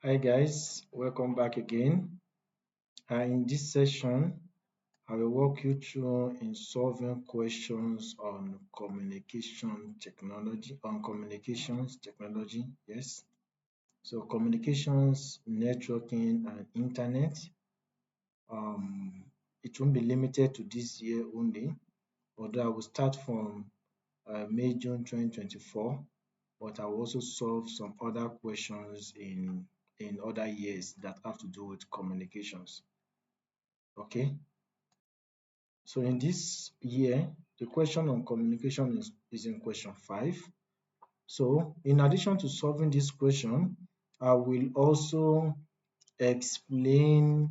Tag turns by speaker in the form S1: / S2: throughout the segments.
S1: Hi guys, welcome back again. In this session, I will walk you through in solving questions on communications technology. Yes. So communications, networking, and internet. Um, it won't be limited to this year only, although I will start from May, June 2024, but I will also solve some other questions in other years that have to do with communications. Okay, so in this year, the question on communication is in question 5. So in addition to solving this question, I will also explain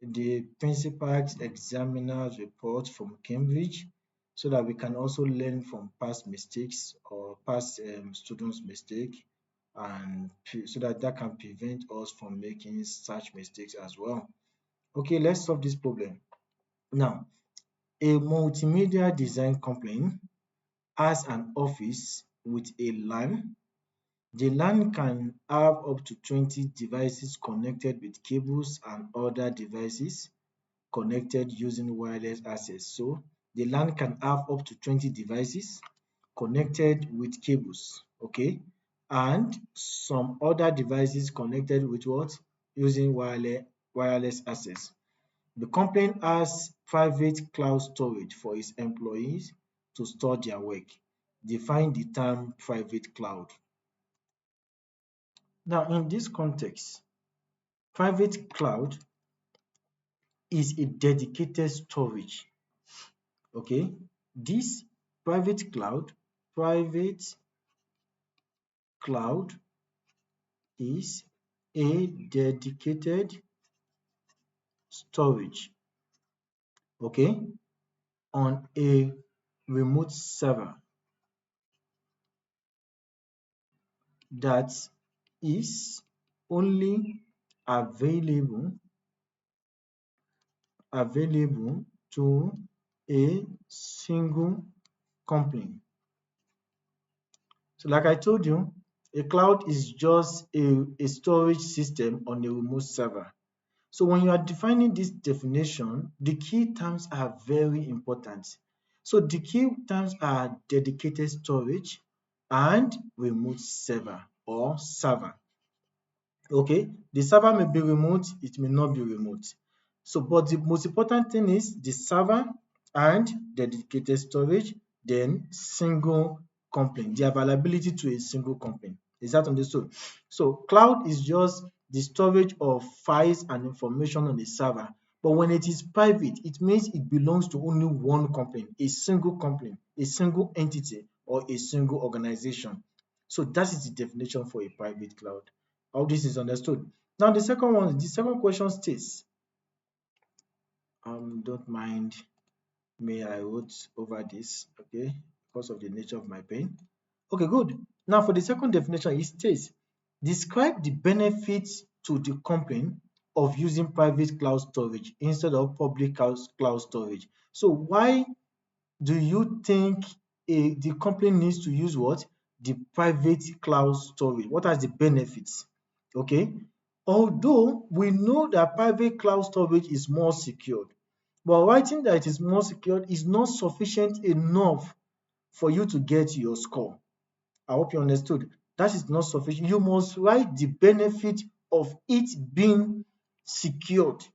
S1: the principal examiner's report from Cambridge so that we can also learn from past mistakes or past students' mistake, and so that can prevent us from making such mistakes as well. Okay, let's solve this problem. Now, a multimedia design company has an office with a LAN. The LAN can have up to 20 devices connected with cables and other devices connected using wireless access. So the LAN can have up to 20 devices connected with cables, okay, and some other devices connected with what? Using wireless access. The company has private cloud storage for its employees to store their work. Define the term private cloud. Now, in this context, private cloud is a dedicated storage. Okay, this private cloud is a dedicated storage, okay, on a remote server that is only available to a single company. So like I told you, a cloud is just a storage system on a remote server. So when you are defining this definition, the key terms are very important. So the key terms are dedicated storage and remote server or server. Okay, the server may be remote, it may not be remote. So, but the most important thing is the server and dedicated storage, then single company, the availability to a single company. Is that understood? So, cloud is just the storage of files and information on the server. But when it is private, it means it belongs to only one company, a single entity, or a single organization. So that is the definition for a private cloud. How this is understood. Now the second question states, don't mind me, I wrote over this, okay, because of the nature of my pen. Okay, good. Now for the second definition, it states, describe the benefits to the company of using private cloud storage instead of public cloud storage. So why do you think the company needs to use what? The private cloud storage. What are the benefits? Okay. Although we know that private cloud storage is more secured, but writing that it is more secured is not sufficient enough for you to get your score. I hope you understood. That is not sufficient. You must write the benefit of it being secured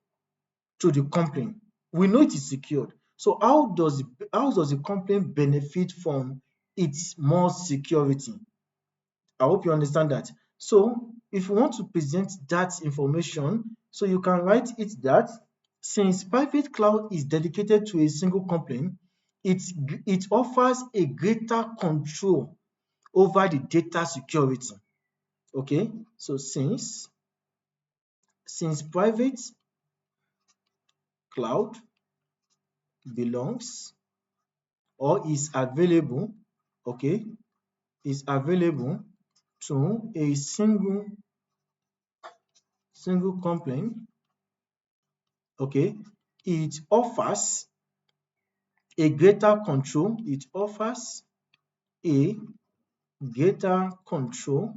S1: to the company. We know it is secured. So how does the company benefit from its more security? I hope you understand that. So if you want to present that information, so you can write it that since private cloud is dedicated to a single company, it offers a greater control over the data security. Okay, so since private cloud belongs or is available, okay, is available to a single company, okay, it offers a greater control. It offers a greater control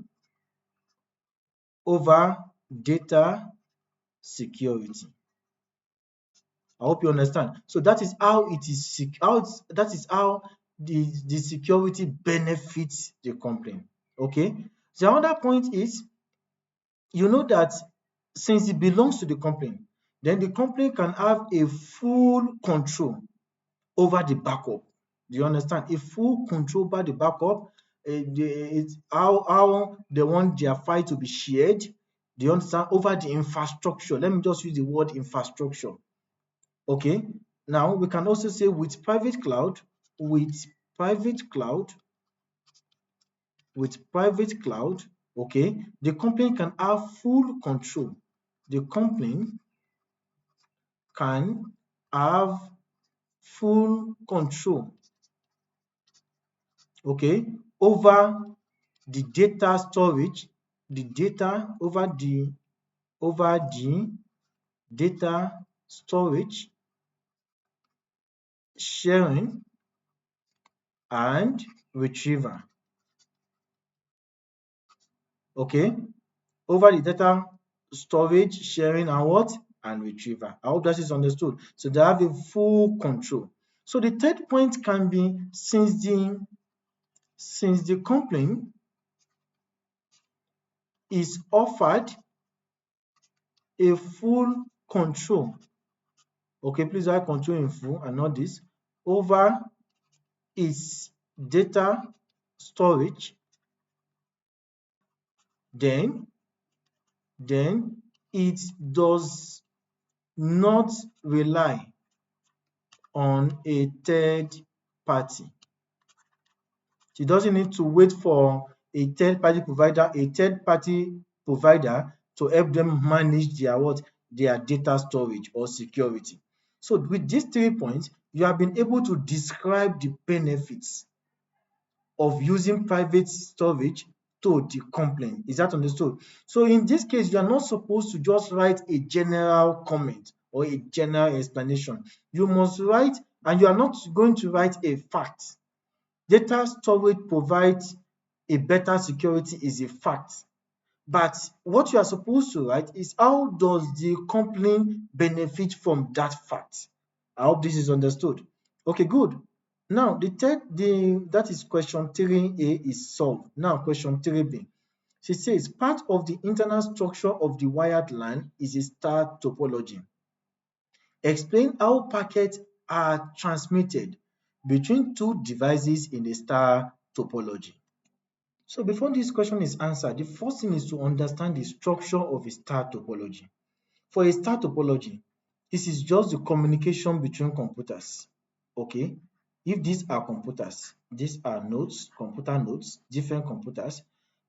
S1: over data security. I hope you understand. So that is how it is that is how the security benefits the company. Okay. The other point is, you know that since it belongs to the company, then the company can have a full control over the backup. Do you understand? A full control over the backup. It's how they want their file to be shared. Do you understand? Over the infrastructure. Let me just use the word infrastructure. Okay. Now we can also say with private cloud, with private cloud, with private cloud, okay, the company can have full control. The company can have full control, okay, over the data storage, the data over the data storage, sharing and retrieval. Okay, over the data storage, sharing and what? And retrieval. I hope that is understood. So they have a full control. So the third point can be since the company is offered a full control, okay, please write control in full and not this, over its data storage, then it does not rely on a third party. She doesn't need to wait for a third party provider to help them manage their what? Their data storage or security. So with these 3 points, you have been able to describe the benefits of using private storage to the complaint. Is that understood? So in this case, you are not supposed to just write a general comment or a general explanation. You must write, and you are not going to write a fact. Data storage provides a better security is a fact. But what you are supposed to write is, how does the company benefit from that fact? I hope this is understood. Okay, good. Now, that is question 3A is solved. Now, question 3B. She says part of the internal structure of the wired LAN is a star topology. Explain how packets are transmitted between two devices in a star topology. So before this question is answered, the first thing is to understand the structure of a star topology. For a star topology, this is just the communication between computers. Okay, if these are computers, these are nodes, computer nodes, different computers,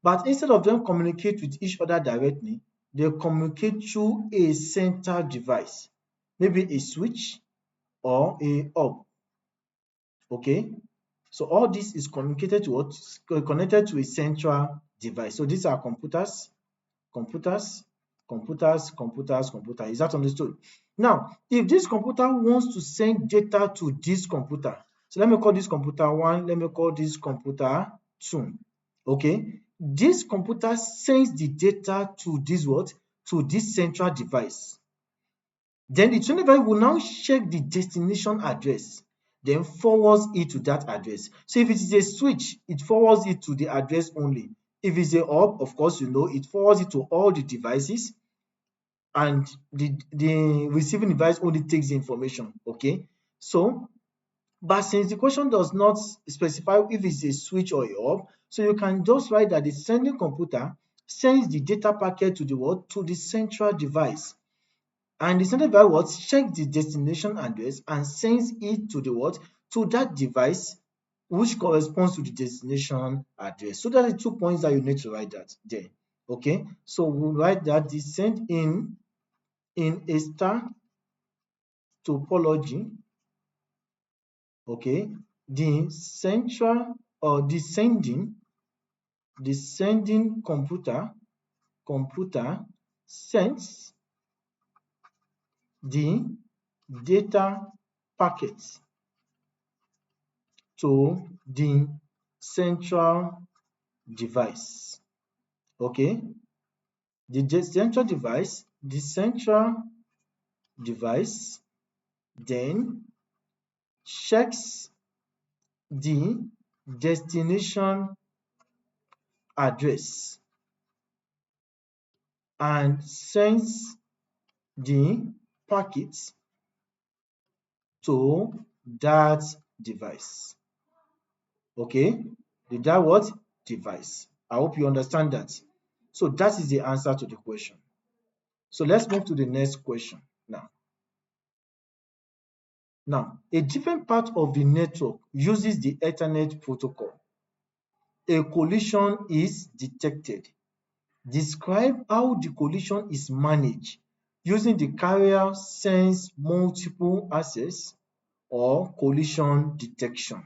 S1: but instead of them communicate with each other directly, they communicate through a central device, maybe a switch or a hub. Okay, so all this is communicated to what? Connected to a central device. So these are computers, computers, computers, computers, computers. Is that understood? Now, if this computer wants to send data to this computer, so let me call this computer 1, let me call this computer 2. Okay, this computer sends the data to this what? To this central device. Then the central device will now check the destination address, then forwards it to that address. So if it is a switch, it forwards it to the address only. If it's a hub, of course, you know, it forwards it to all the devices, and the receiving device only takes the information. Okay, so but since the question does not specify if it's a switch or a hub, so you can just write that the sending computer sends the data packet to the what? To the central device. And the central device what? Checks the destination address and sends it to the what? To that device which corresponds to the destination address. So that are the 2 points that you need to write that there. Okay, so we'll write that the send in a star topology, okay, the central or the sending computer sends the data packets to the central device. Okay, the central device then checks the destination address and sends the packets to that device. Okay, that what? Device. I hope you understand that. So that is the answer to the question. So let's move to the next question now. Now, a different part of the network uses the Ethernet protocol. A collision is detected. Describe how the collision is managed using the carrier sense multiple access or collision detection.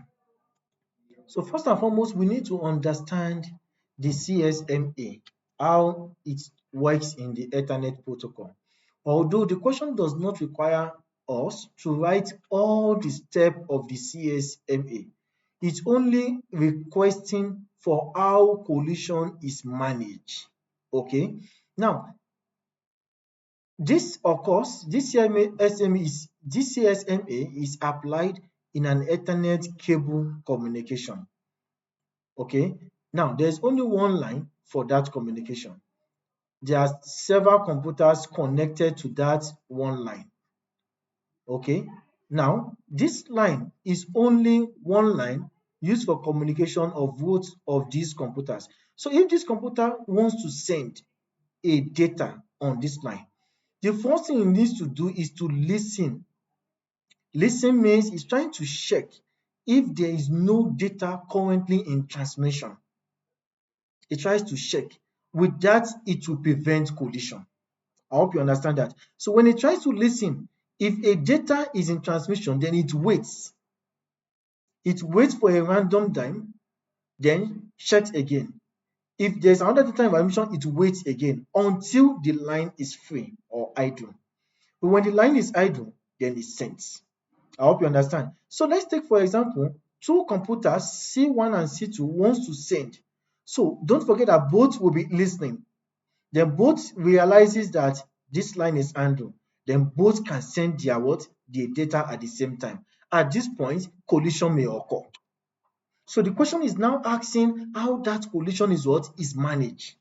S1: So first and foremost, we need to understand the CSMA, how it works in the Ethernet protocol. Although the question does not require us to write all the steps of the CSMA, it's only requesting for how collision is managed. Okay, now this occurs, this CSMA is applied in an Ethernet cable communication. Okay, now there's only one line for that communication. There are several computers connected to that one line. Okay, now this line is only one line used for communication of both of these computers. So if this computer wants to send a data on this line, the first thing it needs to do is to listen. Listen means it's trying to check if there is no data currently in transmission. It tries to check. With that, it will prevent collision. I hope you understand that. So when it tries to listen, if a data is in transmission, then it waits. It waits for a random time, then checks again. If there's another data in transmission, it waits again until the line is free or idle. But when the line is idle, then it sends. I hope you understand. So let's take, for example, two computers, C1 and C2, wants to send. So don't forget that both will be listening. Then both realizes that this line is idle. Then both can send their what? Their data at the same time. At this point, collision may occur. So the question is now asking how that collision is what? Is managed.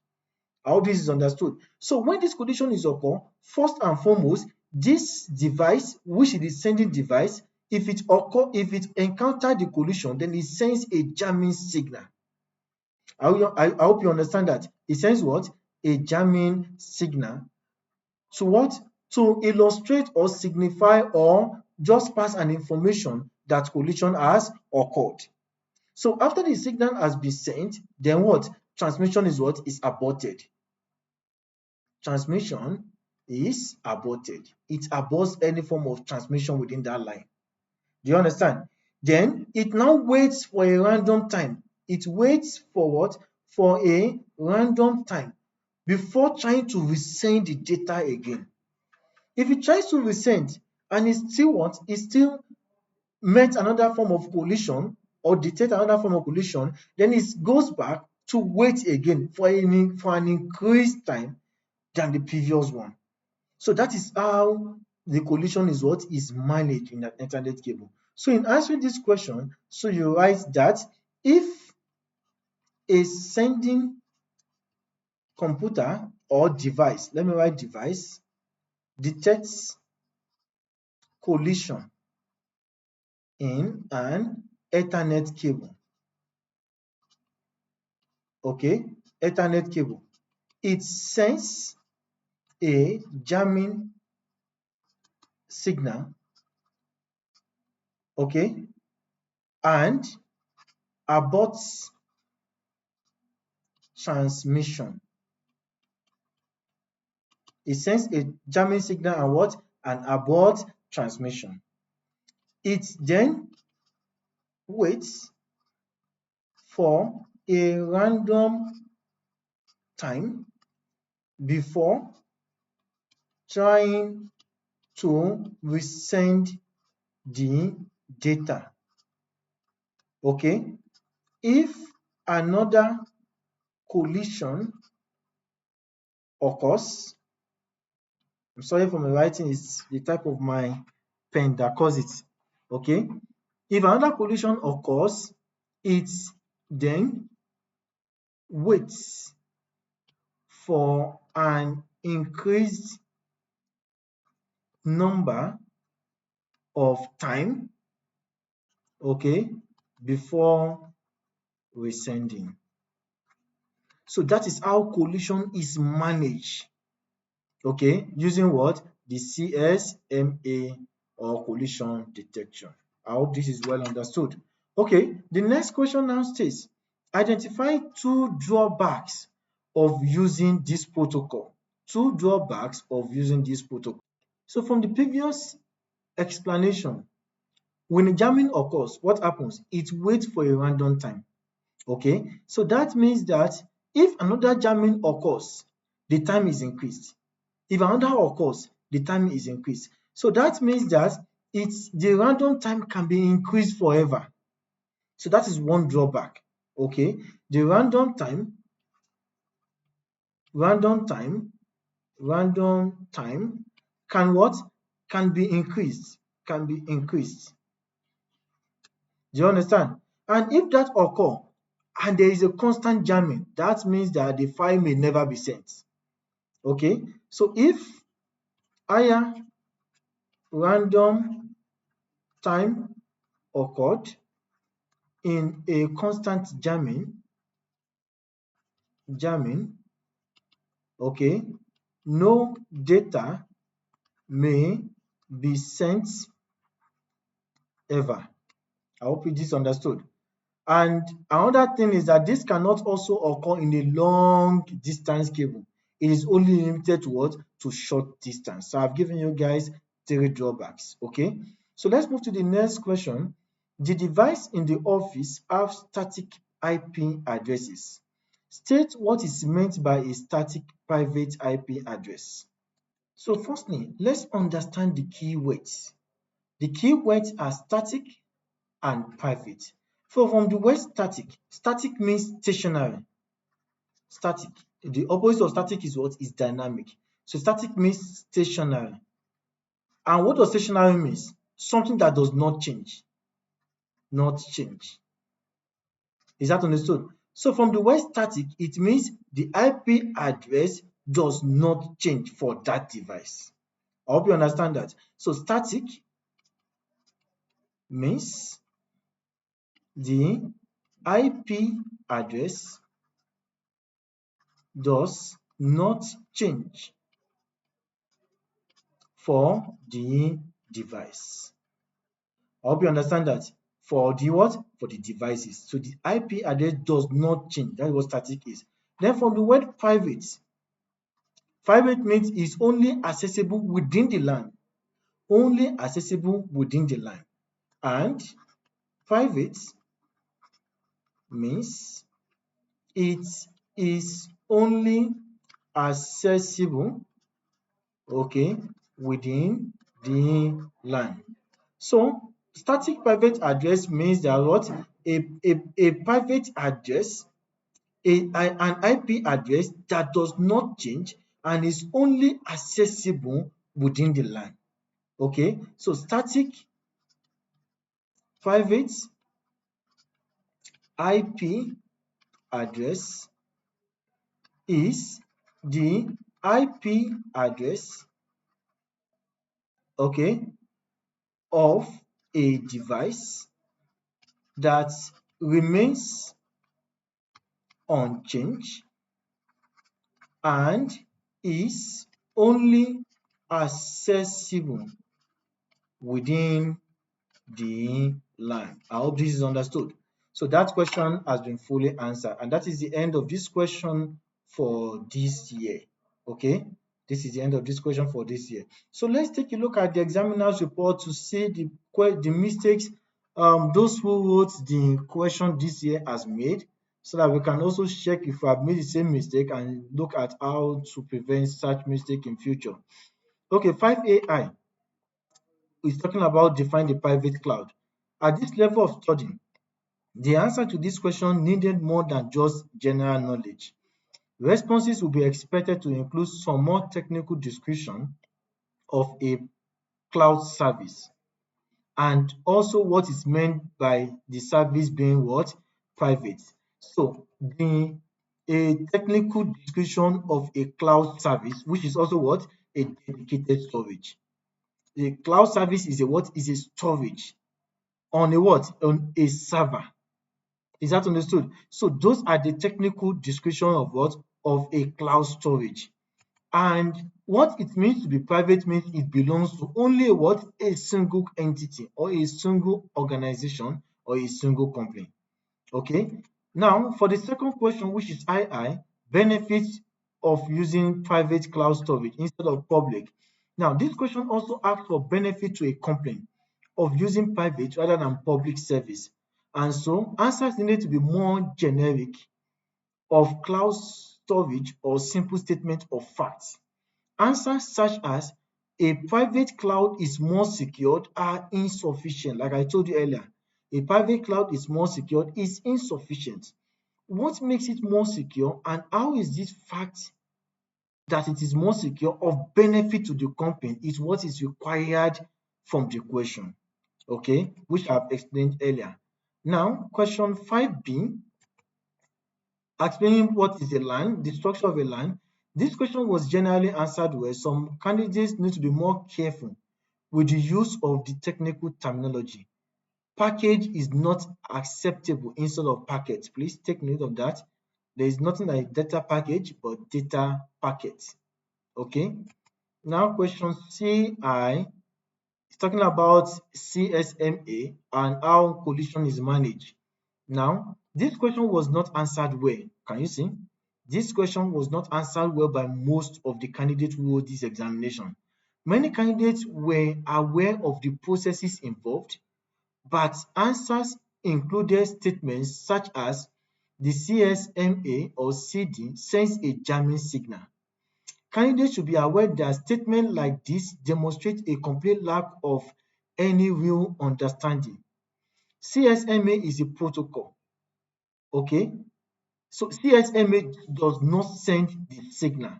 S1: I hope this is understood. So when this collision is occur, first and foremost, this device, which is the sending device, if it encounter the collision, then it sends a jamming signal. I hope you understand that. It sends what? A jamming signal to what? To illustrate or signify or just pass an information that collision has occurred. So after the signal has been sent, then what? Transmission is what? Is aborted. Transmission is aborted. It aborts any form of transmission within that line. Do you understand? Then it now waits for a random time. It waits for what? For a random time before trying to resend the data again. If it tries to resend and it still what? It still met another form of collision or detect another form of collision, then it goes back to wait again for an increased time than the previous one. So that is how the collision is what is managed in an Ethernet cable. So in answering this question, so you write that if a sending computer or device, let me write device, detects collision in an Ethernet cable, okay, Ethernet cable, it sends a jamming signal, okay, and aborts transmission. It sends a jamming signal and what? And abort transmission. It then waits for a random time before trying to resend the data. Okay? If another collision occurs. I'm sorry for my writing, it's the type of my pen that causes it. Okay. If another collision occurs, it then waits for an increased number of time, okay, before resending. So that is how collision is managed, okay, using what? The CSMA or collision detection. I hope this is well understood. Okay, the next question now states, identify two drawbacks of using this protocol. Two drawbacks of using this protocol. So from the previous explanation, when a jamming occurs, what happens? It waits for a random time. Okay, so that means that if another jamming occurs, the time is increased. If another occurs, the time is increased. So that means that the random time can be increased forever. So that is one drawback. Okay, the random time can what? Can be increased. Can be increased. Do you understand? And if that occur and there is a constant jamming, that means that the file may never be sent. Okay, so if higher random time occurred in a constant jamming, okay, no data may be sent ever. I hope it is understood. And another thing is that this cannot also occur in a long distance cable. It is only limited to what? To short distance. So I've given you guys 3 drawbacks. Okay. So let's move to the next question. The device in the office have static IP addresses. State what is meant by a static private IP address. So firstly, let's understand the keywords. The keywords are static and private. So from the word static, static means stationary. Static. The opposite of static is what? Is dynamic. So static means stationary. And what does stationary means? Something that does not change. Not change. Is that understood? So from the word static, it means the IP address does not change for that device. I hope you understand that. So static means the IP address does not change for the device. I hope you understand that. For the what? For the devices. So the IP address does not change. That's what static is. Then from the word private, private means is only accessible within the LAN. Only accessible within the LAN. And private means it is only accessible, okay, within the LAN. So static private address means that what? A private address, an IP address that does not change and is only accessible within the LAN. Okay, so static private IP address is the IP address, okay, of a device that remains unchanged and is only accessible within the LAN. I hope this is understood. So that question has been fully answered, and that is the end of this question for this year. Okay, this is the end of this question for this year. So let's take a look at the examiner's report to see the mistakes those who wrote the question this year has made, so that we can also check if we have made the same mistake and look at how to prevent such mistake in future. Okay, 5AI is talking about define the private cloud. At this level of study, the answer to this question needed more than just general knowledge. Responses will be expected to include some more technical description of a cloud service and also what is meant by the service being what? Private. So a technical description of a cloud service, which is also what? A dedicated storage. A cloud service is a what? Is a storage on a what? On a server. Is that understood? So those are the technical description of what? Of a cloud storage. And what it means to be private means it belongs to only what? A single entity or a single organization or a single company. Okay. Now, for the second question, which is II, benefits of using private cloud storage instead of public. Now, this question also asks for benefit to a company of using private rather than public service. And so, answers needed to be more generic of cloud storage or simple statement of facts. Answers such as a private cloud is more secured are insufficient. Like I told you earlier, a private cloud is more secured is insufficient. What makes it more secure and how is this fact that it is more secure of benefit to the company is what is required from the question, okay, which I've explained earlier. Now, question 5B, explaining what is a LAN, the structure of a LAN. This question was generally answered well. Some candidates need to be more careful with the use of the technical terminology. Package is not acceptable instead of packet. Please take note of that. There is nothing like data package, but data packet. Okay. Now, question CI is talking about CSMA and how collision is managed. Now, this question was not answered well. Can you see? This question was not answered well by most of the candidates who wrote this examination. Many candidates were aware of the processes involved, but answers included statements such as the CSMA or CD sends a jamming signal. Candidates should be aware that statements like this demonstrate a complete lack of any real understanding. CSMA is a protocol, okay? So CSMA does not send the signal.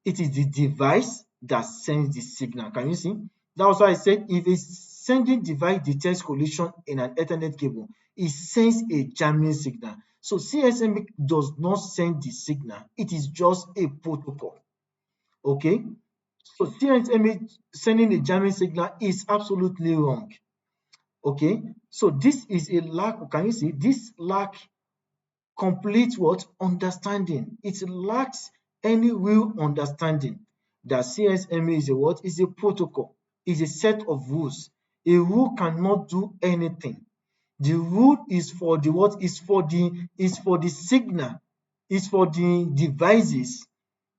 S1: It is the device that sends the signal. Can you see? That's why I said if a sending device detects collision in an Ethernet cable, it sends a jamming signal. So CSMA does not send the signal. It is just a protocol. Okay? So CSMA sending a jamming signal is absolutely wrong. Okay? So this is a lack, can you see? This lack complete what? Understanding. It lacks any real understanding that CSMA is a what? Is a protocol, is a set of rules. A rule cannot do anything. The rule is for the what? Is for the signal, is for the devices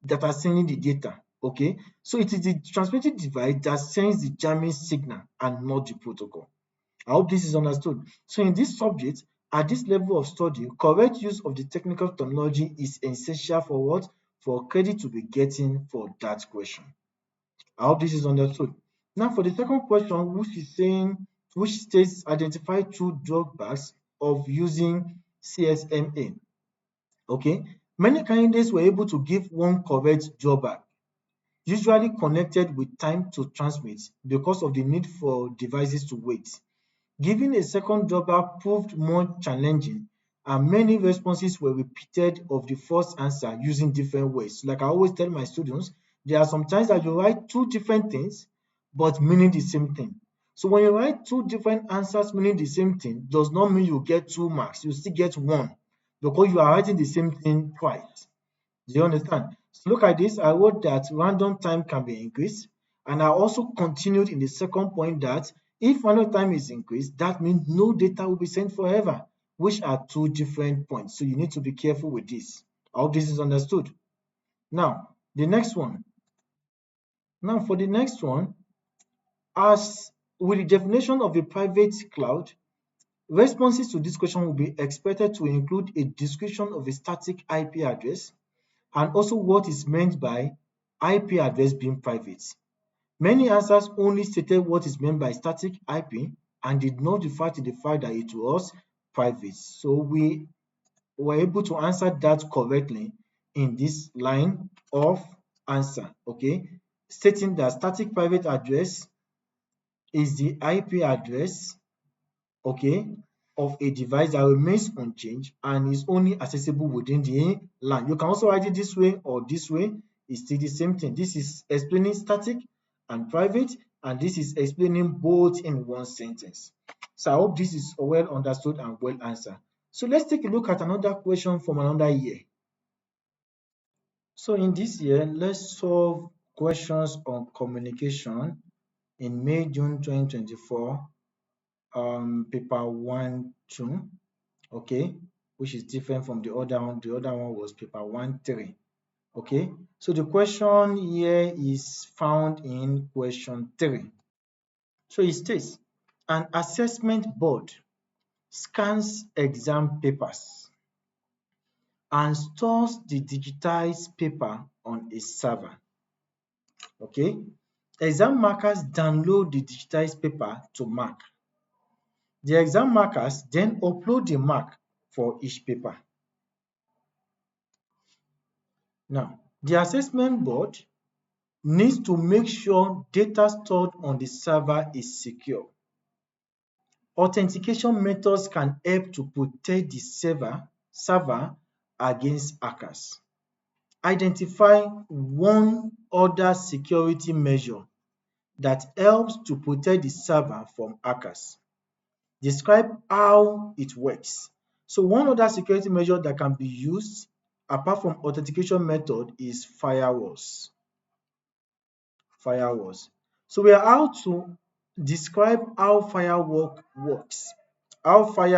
S1: that are sending the data. Okay, so it is the transmitting device that sends the jamming signal and not the protocol. I hope this is understood. So in this subject, at this level of study, correct use of the technical terminology is essential for what? For credit to be getting for that question. I hope this is understood. Now for the second question, which states identify two drawbacks of using CSMA. Okay, many candidates were able to give one correct drawback, usually connected with time to transmit because of the need for devices to wait. Giving a second drawback proved more challenging, and many responses were repeated of the first answer using different words. Like I always tell my students, there are some times that you write two different things but meaning the same thing. So when you write two different answers meaning the same thing, does not mean you get 2 marks. You still get 1 because you are writing the same thing twice. Do you understand? So look at this. I wrote that random time can be increased, and I also continued in the second point that if random time is increased, that means no data will be sent forever, which are two different points. So you need to be careful with this. I hope this is understood. Now, the next one. Now, for the next one, as with the definition of a private cloud, responses to this question will be expected to include a description of a static IP address, and also what is meant by IP address being private. Many answers only stated what is meant by static IP and did not refer to the fact that it was private. So we were able to answer that correctly in this line of answer, okay, stating that static private address is the IP address, okay, of a device that remains unchanged and is only accessible within the LAN. You can also write it this way or this way. It's still the same thing. This is explaining static and private, and this is explaining both in one sentence. So I hope this is well understood and well answered. So let's take a look at another question from another year. So in this year, let's solve questions on communication in May, June 2024, paper 1-2, okay, which is different from the other one. The other one was paper 1-3, okay. So the question here is found in question 3. So it states, an assessment board scans exam papers and stores the digitized paper on a server, okay. Exam markers download the digitized paper to mark. The exam markers then upload the mark for each paper. Now, the assessment board needs to make sure data stored on the server is secure. Authentication methods can help to protect the server against hackers. Identify one other security measure that helps to protect the server from hackers. Describe how it works. So one other security measure that can be used apart from authentication method is firewalls. So we are out to describe how firewall works. Okay,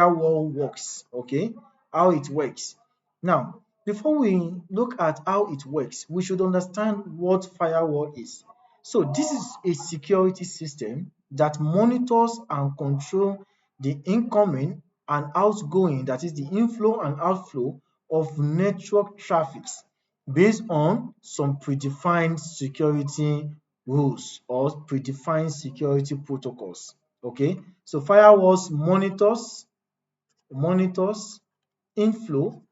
S1: how it works. Now, before we look at how it works, we should understand what firewall is. So this is a security system that monitors and controls the incoming and outgoing, that is the inflow and outflow of network traffic based on some predefined security rules or predefined security protocols. Okay, so firewalls monitors inflow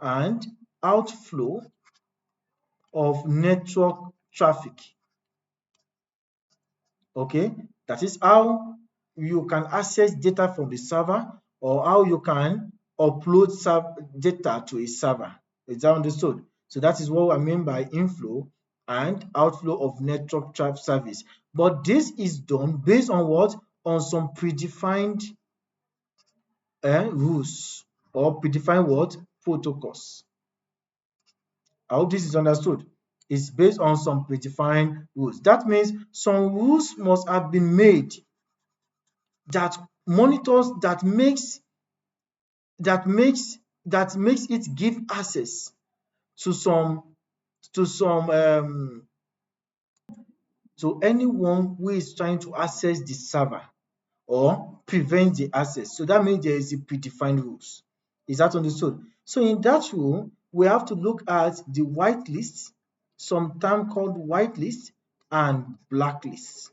S1: and outflow of network traffic. Okay, that is how you can access data from the server or how you can upload data to a server. Is that understood? So that is what I mean by inflow and outflow of network traffic service. But this is done based on what? On some predefined rules or predefined what? Protocols. I hope this is understood. It's based on some predefined rules. That means some rules must have been made that monitors that makes it give access to some to anyone who is trying to access the server or prevent the access. So that means there is a predefined rules. Is that understood? So in that rule, we have to look at the whitelist, some term called whitelist and blacklist.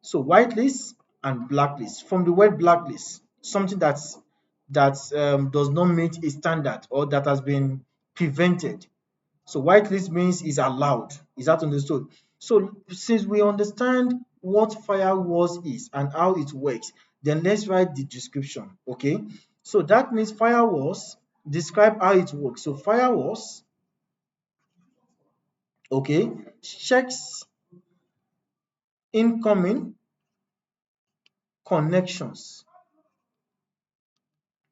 S1: So whitelist and blacklist. From the word blacklist, something that does not meet a standard or that has been prevented. So whitelist means is allowed. Is that understood? So since we understand what firewalls is and how it works, then let's write the description. Okay. So that means firewalls describe how it works. So firewalls, okay, checks incoming connections.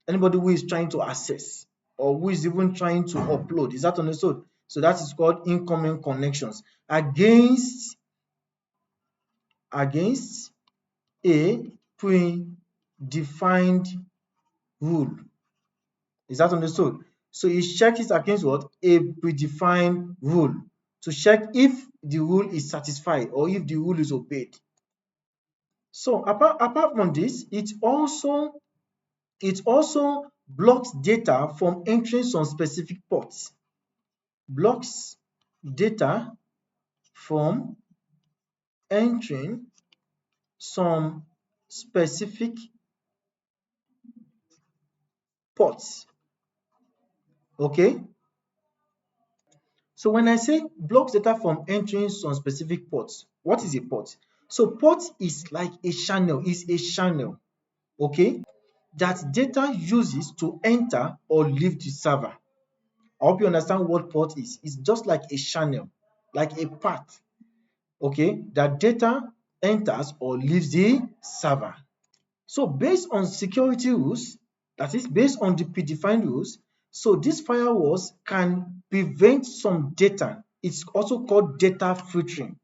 S1: Anybody who is trying to access or who is even trying to upload. Is that understood? So that is called incoming connections against a predefined rule. Is that understood? So it checks it against what? A predefined rule to check if the rule is satisfied or if the rule is obeyed. So apart from this, it also blocks data from entering some specific ports. Blocks data from entering some specific ports. Okay. So when I say blocks data from entering some specific ports, what is a port? So port is like a channel, okay, that data uses to enter or leave the server. I hope you understand what port is. It's just like a channel, like a path, okay, that data enters or leaves the server. So based on security rules, that is based on the predefined rules, so these firewalls can prevent some data. It's also called data filtering.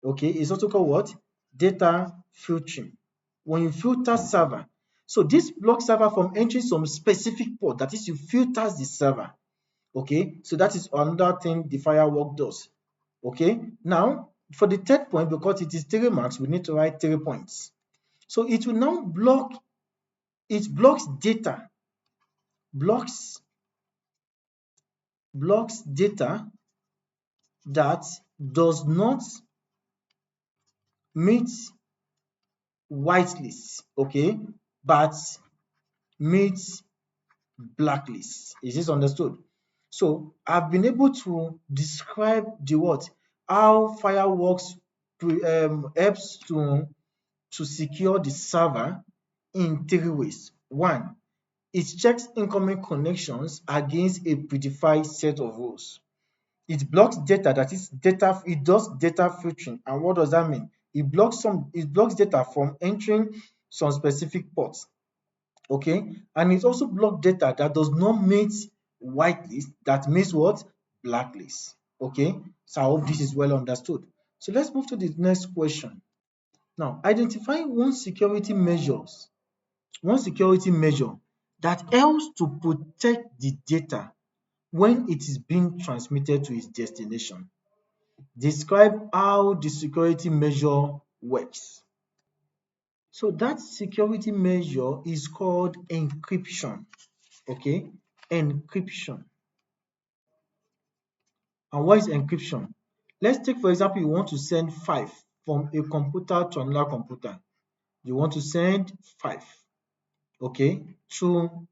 S1: Okay, it's also called what? Data filtering. When you filter server, so this blocks server from entering some specific port, that is, you filters the server. Okay, so that is another thing the firewall does. Okay, now for the third point, because it is 3 marks, we need to write 3 points. So it will now block, it blocks data, blocks data that does not meet whitelist, okay, but meets blacklist. Is this understood? So I've been able to describe the what, how fireworks helps to secure the server in 3 ways. One, it checks incoming connections against a predefined set of rules. It blocks data, that is data, it does data filtering. And what does that mean? It blocks data from entering some specific ports. Okay, and it also blocks data that does not meet whitelist, that means what? Blacklist. Okay, so I hope this is well understood. So let's move to the next question. Now, identify one security measure that helps to protect the data when it is being transmitted to its destination. Describe how the security measure works. So that security measure is called encryption. Okay, encryption. And what is encryption? Let's take, for example, you want to send 5 from a computer to another computer. You want to send 5, okay, through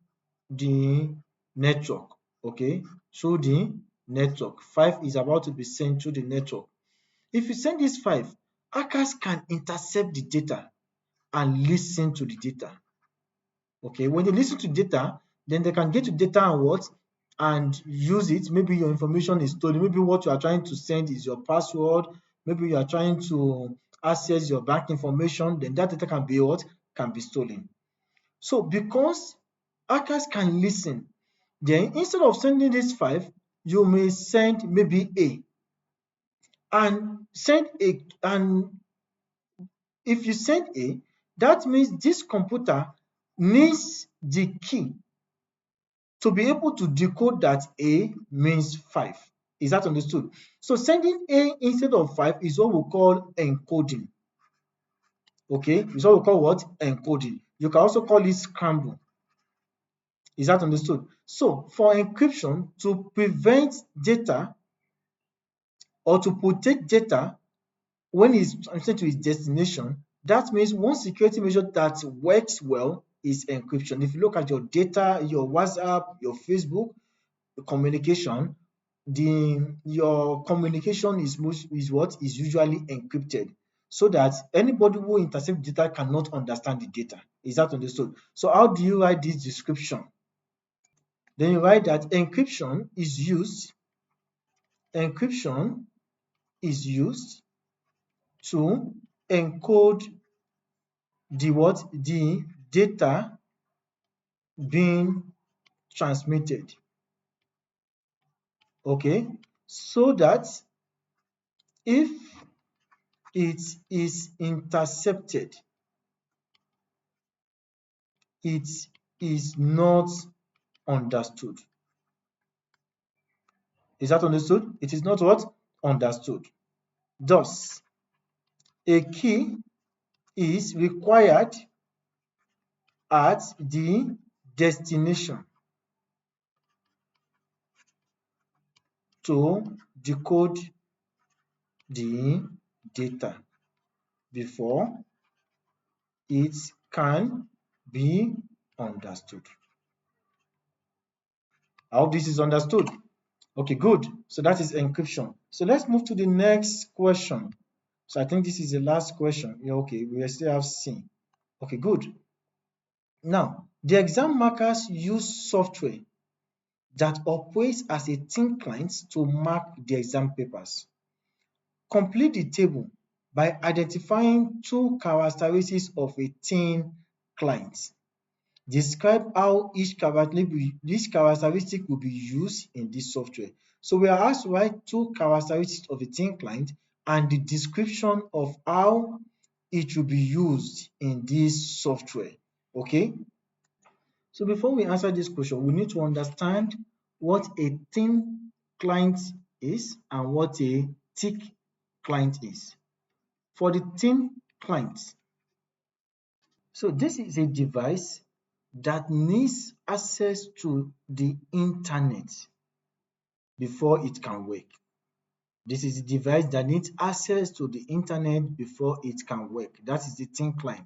S1: the network, okay, through the network. 5 is about to be sent through the network. If you send this 5, hackers can intercept the data and listen to the data. Okay, when they listen to data, then they can get to data and what? And use it. Maybe your information is stolen. Maybe what you are trying to send is your password. Maybe you are trying to access your bank information. Then that data can be what? Can be stolen. So because hackers can listen, then instead of sending this 5, you may send maybe A. And send A, and if you send A, that means this computer needs the key to be able to decode that A means 5. Is that understood? So sending A instead of 5 is what we call encoding. Okay, it's what we call what? Encoding. You can also call it scramble. Is that understood? So for encryption, to prevent data or to protect data when it's transmitted to its destination, that means one security measure that works well is encryption. If you look at your data, your WhatsApp, your Facebook, communication, your communication is what is usually encrypted, so that anybody who intercepts data cannot understand the data. Is that understood? So how do you write this description? Then you write that encryption is used to encode the data being transmitted. Okay, so that if it is intercepted, it is not understood. Is that understood? It is not what? Understood. Thus, a key is required at the destination to decode the data before it can be understood. I hope this is understood. Okay, good. So that is encryption. So let's move to the next question. So I think this is the last question. Yeah, okay, we still have C. Okay, good. Now, the exam markers use software that operates as a thin client to mark the exam papers. Complete the table by identifying two characteristics of a thin client. Describe how each characteristic will be used in this software. So we are asked to write two characteristics of a thin client and the description of how it will be used in this software. Okay? So before we answer this question, we need to understand what a thin client is and what a thick client is. For the thin client, so this is a device that needs access to the internet before it can work. This is a device that needs access to the internet before it can work. That is the thin client.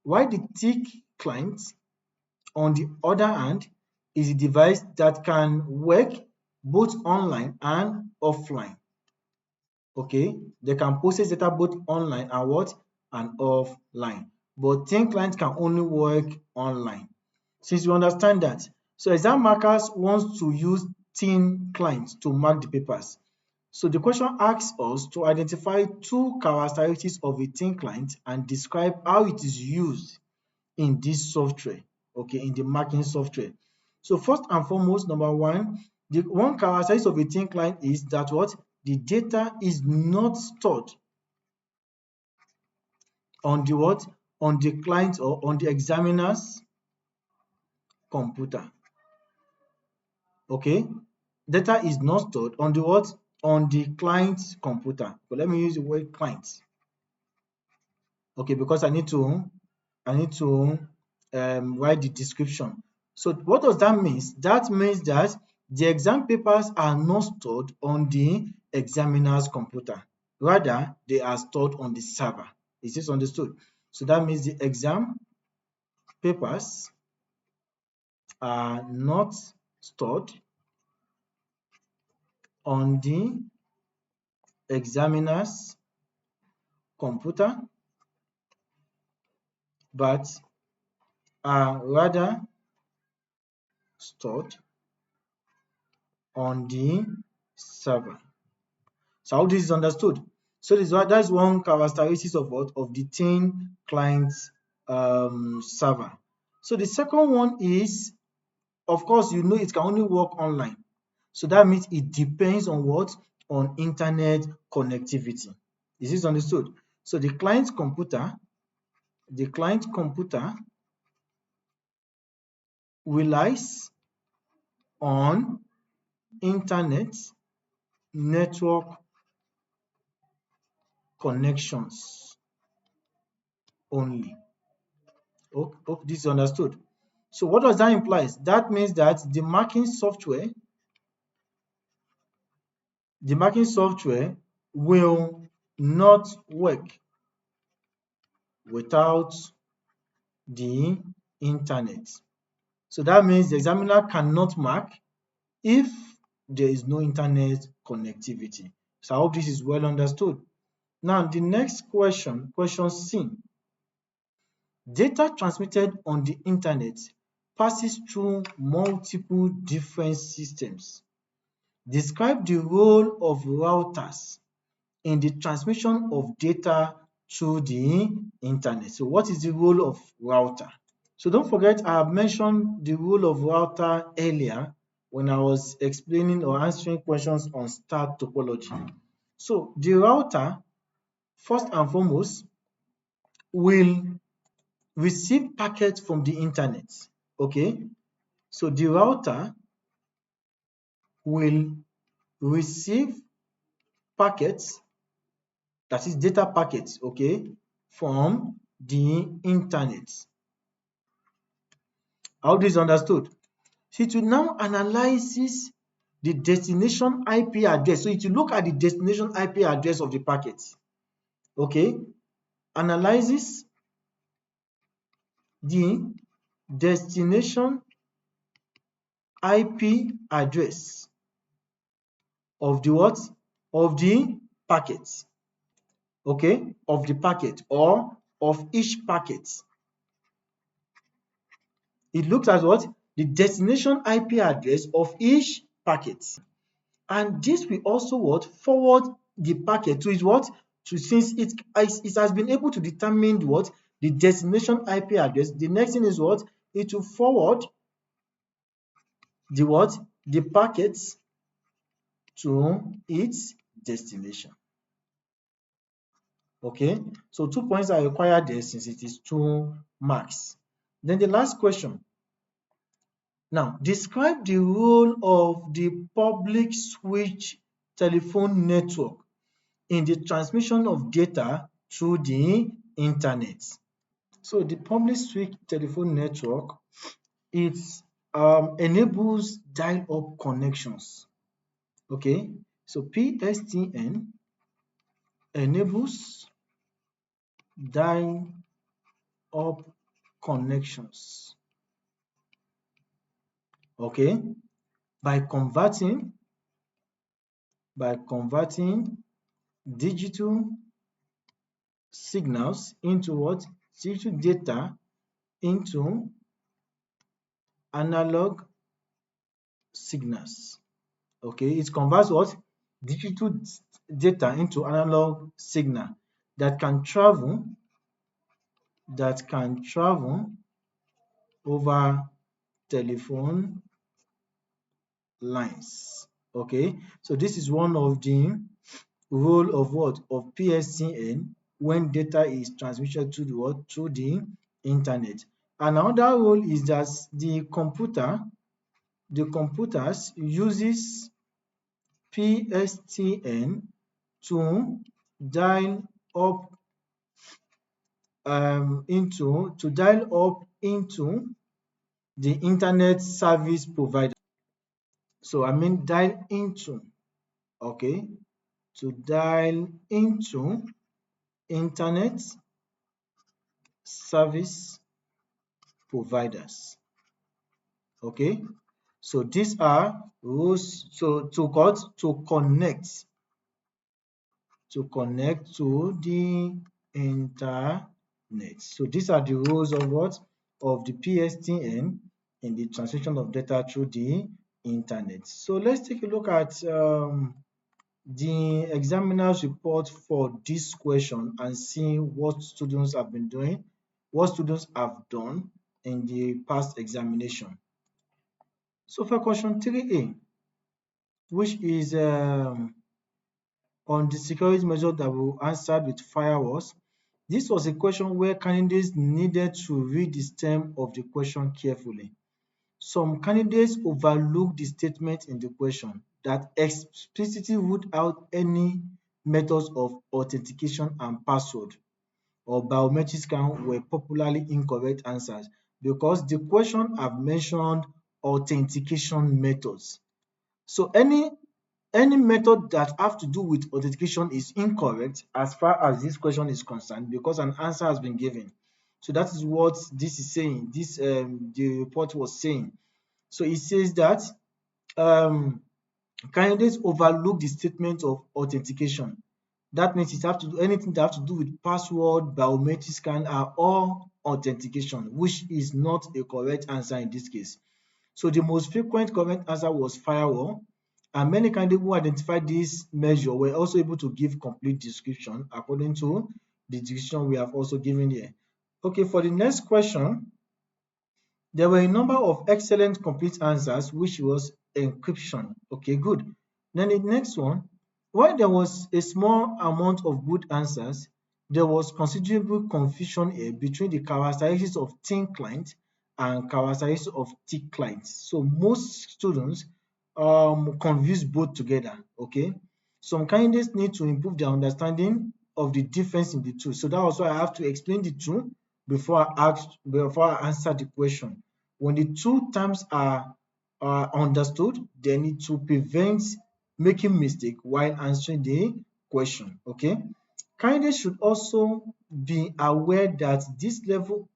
S1: While the thick client, on the other hand, is a device that can work both online and offline. Okay, they can process data both online and what? And offline. But thin client can only work online. Since you understand that, so exam markers wants to use thin clients to mark the papers. So the question asks us to identify two characteristics of a thin client and describe how it is used in this software, okay, in the marking software. So first and foremost, number one, the one characteristic of a thin client is that what? The data is not stored on the what? On the client or on the examiner's computer. Okay, data is not stored on the what? On the client's computer. But let me use the word client. Okay, because I need to write the description. So what does that mean? That means that the exam papers are not stored on the examiner's computer. Rather, they are stored on the server. Is this understood? So that means the exam papers are not stored on the examiner's computer, but are rather stored on the server. So how this is understood? So that's one characteristic of what? Of the thin client server. So the second one is, of course, you know it can only work online. So that means it depends on what? On internet connectivity. Is this understood? So the client computer relies on internet network connections only. Hope this is understood. So what does that imply? That means that the marking software will not work without the internet. So that means the examiner cannot mark if there is no internet connectivity. So I hope this is well understood. Now the next question, question C. Data transmitted on the internet passes through multiple different systems. Describe the role of routers in the transmission of data through the internet. So what is the role of router? So don't forget, I have mentioned the role of router earlier when I was explaining or answering questions on star topology. So the router, first and foremost, will receive packets from the internet. Okay, so the router will receive packets, that is data packets, okay, from the internet. How this is understood? So it will now analyzes the destination IP address. So it will look at the destination IP address of the packet. Okay, analyzes the destination IP address of the what? Of the packet. Okay, of the packet or of each packet. It looks at what? The destination IP address of each packet. And this will also what? Forward the packet to its what? To, since it has been able to determine what? The destination IP address. The next thing is what? It will forward the what? The packets to its destination. Okay, so 2 points are required there since it is 2 marks. Then the last question. Now, describe the role of the public switch telephone network in the transmission of data through the internet. So the public switch telephone network, it enables dial-up connections. Okay, so PSTN enables dial-up connections. Okay, by converting digital signals into what? Digital data into analog signals. Okay, it converts what? Digital data into analog signal that can travel over telephone lines. Okay, so this is one of the role of what? Of PSTN when data is transmitted to the what? Through the internet. And another role is that the computers uses PSTN to dial up into the internet service provider. So I mean dial into, okay, to dial into internet service providers. Okay, so these are rules. So to connect to the internet. So these are the rules of what? Of the PSTN in the transmission of data through the internet. So let's take a look at the examiner's report for this question and see what students have been doing, what students have done in the past examination. So for question 3A, which is on the security measure that we answered with firewalls, this was a question where candidates needed to read the stem of the question carefully. Some candidates overlooked the statement in the question that explicitly ruled out any methods of authentication and password or biometric scan were popularly incorrect answers because the question have mentioned authentication methods. So any method that have to do with authentication is incorrect as far as this question is concerned because an answer has been given. So that is what this is saying. This the report was saying. So it says that candidates overlook the statement of authentication. That means it have to do anything that have to do with password, biometric scan are all authentication, which is not a correct answer in this case. So the most frequent correct answer was firewall, and many candidates who identified this measure were also able to give complete description according to the description we have also given here. Okay, for the next question, there were a number of excellent complete answers, which was encryption. Okay, good. Then the next one, while there was a small amount of good answers, there was considerable confusion here between the characteristics of thin client and characteristics of thick client. So most students confuse both together. Okay, some candidates need to improve their understanding of the difference in the two. So that was why I have to explain the two before I answer the question. When the two terms are understood, then it will prevent making mistake while answering the question. Okay, candidates should also be aware that this level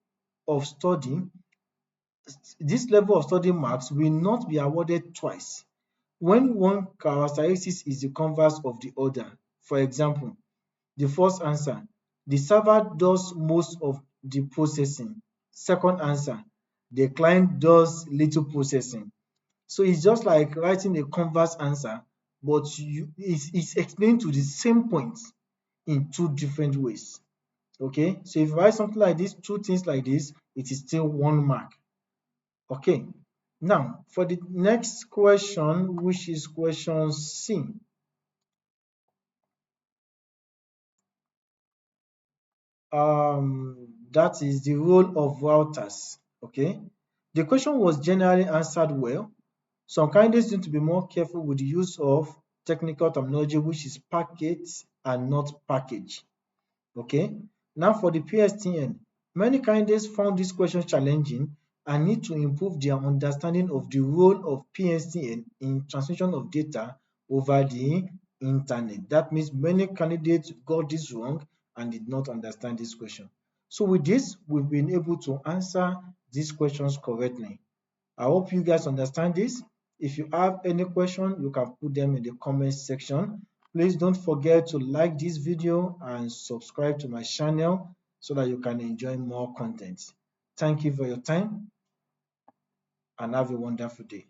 S1: of study this level of study marks will not be awarded twice when one characteristic is the converse of the other. For example, the first answer, the server does most of the processing. Second answer, the client does little processing. So it's just like writing a converse answer, but it's explained to the same point in two different ways. Okay, so if you write something like this, two things like this, it is still 1 mark. Okay, now for the next question, which is question C. That is the role of routers. Okay, the question was generally answered well. Some candidates need to be more careful with the use of technical terminology, which is packet and not package. Okay, now for the PSTN, many candidates found this question challenging and need to improve their understanding of the role of PSTN in transmission of data over the internet. That means many candidates got this wrong and did not understand this question. So with this, we've been able to answer these questions correctly. I hope you guys understand this. If you have any question, you can put them in the comment section. Please don't forget to like this video and subscribe to my channel so that you can enjoy more content. Thank you for your time and have a wonderful day.